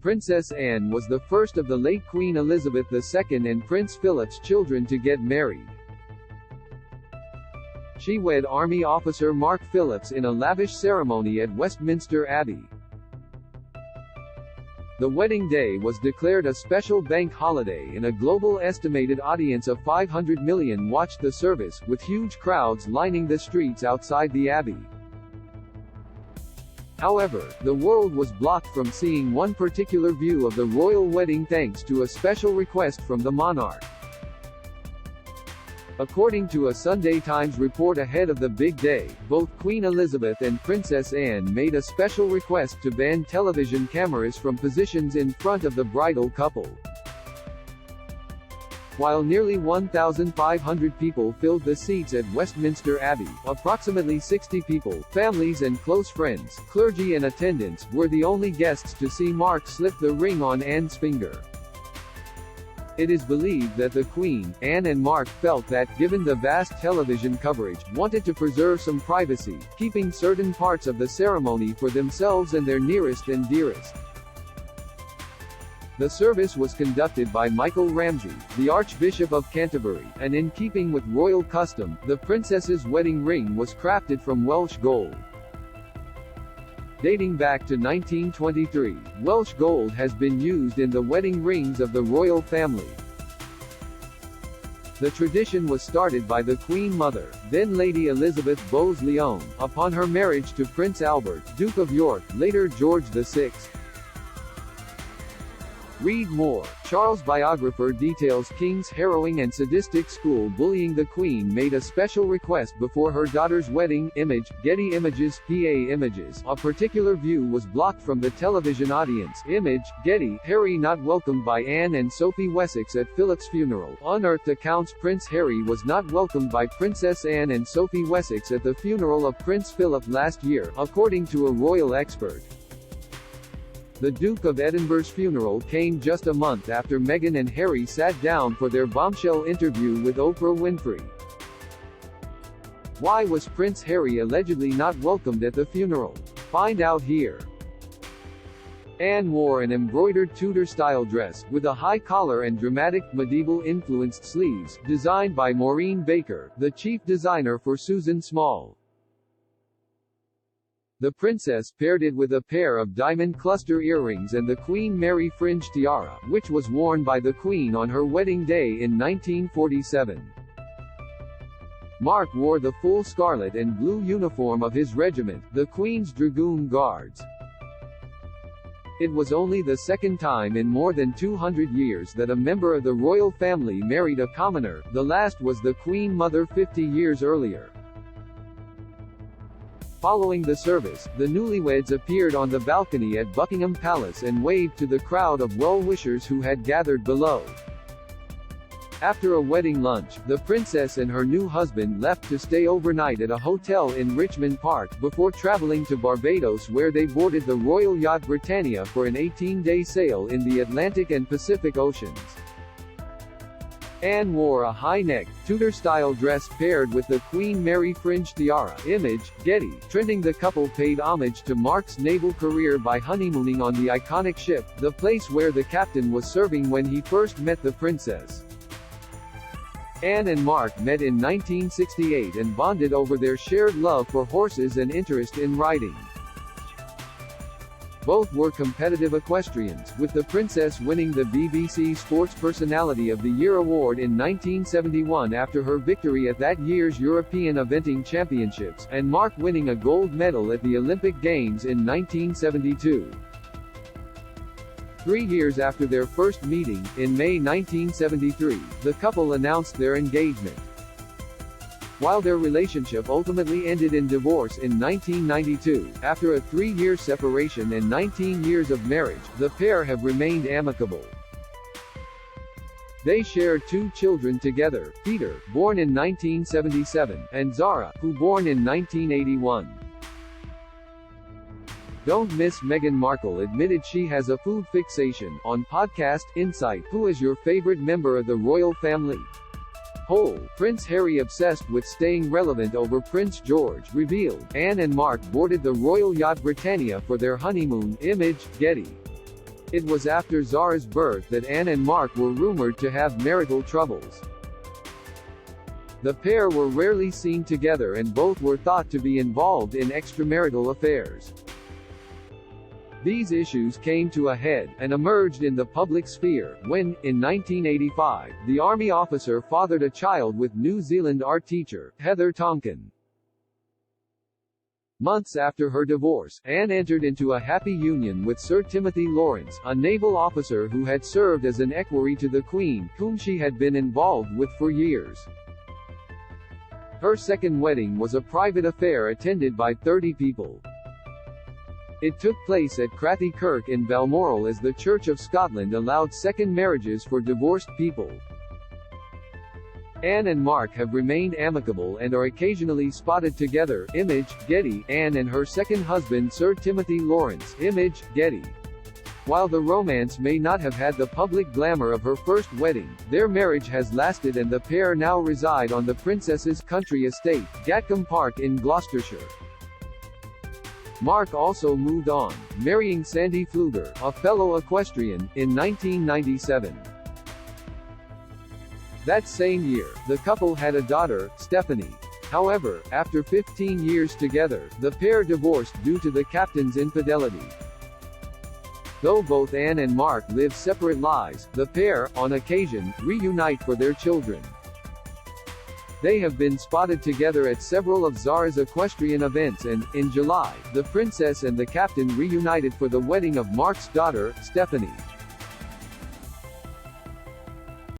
Princess Anne was the first of the late Queen Elizabeth II and Prince Philip's children to get married. She wed Army officer Mark Phillips in a lavish ceremony at Westminster Abbey. The wedding day was declared a special bank holiday and a global estimated audience of 500 million watched the service, with huge crowds lining the streets outside the Abbey. However, the world was blocked from seeing one particular view of the royal wedding thanks to a special request from the monarch. According to a Sunday Times report ahead of the big day, both Queen Elizabeth and Princess Anne made a special request to ban television cameras from positions in front of the bridal couple. While nearly 1,500 people filled the seats at Westminster Abbey, approximately 60 people, families and close friends, clergy and attendants, were the only guests to see Mark slip the ring on Anne's finger. It is believed that the Queen, Anne and Mark felt that, given the vast television coverage, wanted to preserve some privacy, keeping certain parts of the ceremony for themselves and their nearest and dearest. The service was conducted by Michael Ramsey, the Archbishop of Canterbury, and in keeping with royal custom, the princess's wedding ring was crafted from Welsh gold. Dating back to 1923, Welsh gold has been used in the wedding rings of the royal family. The tradition was started by the Queen Mother, then Lady Elizabeth Bowes-Lyon, upon her marriage to Prince Albert, Duke of York, later George VI. Read more. Charles' biographer details King's harrowing and sadistic school bullying. The Queen made a special request before her daughter's wedding. Image, Getty Images, PA Images. A particular view was blocked from the television audience. Image, Getty. Harry not welcomed by Anne and Sophie Wessex at Philip's funeral. Unearthed accounts. Prince Harry was not welcomed by Princess Anne and Sophie Wessex at the funeral of Prince Philip last year, according to a royal expert. The Duke of Edinburgh's funeral came just a month after Meghan and Harry sat down for their bombshell interview with Oprah Winfrey. Why was Prince Harry allegedly not welcomed at the funeral? Find out here. Anne wore an embroidered Tudor-style dress, with a high collar and dramatic, medieval-influenced sleeves, designed by Maureen Baker, the chief designer for Susan Small. The princess paired it with a pair of diamond cluster earrings and the Queen Mary fringe tiara, which was worn by the Queen on her wedding day in 1947. Mark wore the full scarlet and blue uniform of his regiment, the Queen's Dragoon Guards. It was only the second time in more than 200 years that a member of the royal family married a commoner. The last was the Queen Mother 50 years earlier. Following the service, the newlyweds appeared on the balcony at Buckingham Palace and waved to the crowd of well-wishers who had gathered below. After a wedding lunch, the princess and her new husband left to stay overnight at a hotel in Richmond Park, before traveling to Barbados, where they boarded the royal yacht Britannia for an 18-day sail in the Atlantic and Pacific Oceans. Anne wore a high-necked, Tudor-style dress paired with the Queen Mary fringe tiara. Image, Getty. Trending. The couple paid homage to Mark's naval career by honeymooning on the iconic ship, the place where the captain was serving when he first met the princess. Anne and Mark met in 1968 and bonded over their shared love for horses and interest in riding. Both were competitive equestrians, with the princess winning the BBC Sports Personality of the Year award in 1971 after her victory at that year's European Eventing Championships, and Mark winning a gold medal at the Olympic Games in 1972. 3 years after their first meeting, in May 1973, the couple announced their engagement. While their relationship ultimately ended in divorce in 1992, after a 3-year separation and 19 years of marriage, the pair have remained amicable. They share 2 children together, Peter, born in 1977, and Zara, who born in 1981. Don't miss. Meghan Markle admitted she has a food fixation, on podcast Insight. Who is your favorite member of the royal family? Poll. Prince Harry obsessed with staying relevant over Prince George. Revealed. Anne and Mark boarded the royal yacht Britannia for their honeymoon. Image, Getty. It was after Zara's birth that Anne and Mark were rumored to have marital troubles. The pair were rarely seen together and both were thought to be involved in extramarital affairs. These issues came to a head, and emerged in the public sphere, when, in 1985, the army officer fathered a child with New Zealand art teacher, Heather Tonkin. Months after her divorce, Anne entered into a happy union with Sir Timothy Lawrence, a naval officer who had served as an equerry to the Queen, whom she had been involved with for years. Her second wedding was a private affair attended by 30 people. It took place at Crathy Kirk in Balmoral as the Church of Scotland allowed second marriages for divorced people. Anne and Mark have remained amicable and are occasionally spotted together. Image, Getty. Anne and her second husband Sir Timothy Lawrence. Image, Getty. While the romance may not have had the public glamour of her first wedding, their marriage has lasted and the pair now reside on the princess's country estate, Gatcombe Park in Gloucestershire. Mark also moved on, marrying Sandy Pfluger, a fellow equestrian, in 1997. That same year, the couple had a daughter, Stephanie. However, after 15 years together, the pair divorced due to the captain's infidelity. Though both Anne and Mark live separate lives, the pair, on occasion, reunite for their children. They have been spotted together at several of Zara's equestrian events and, in July, the princess and the captain reunited for the wedding of Mark's daughter, Stephanie.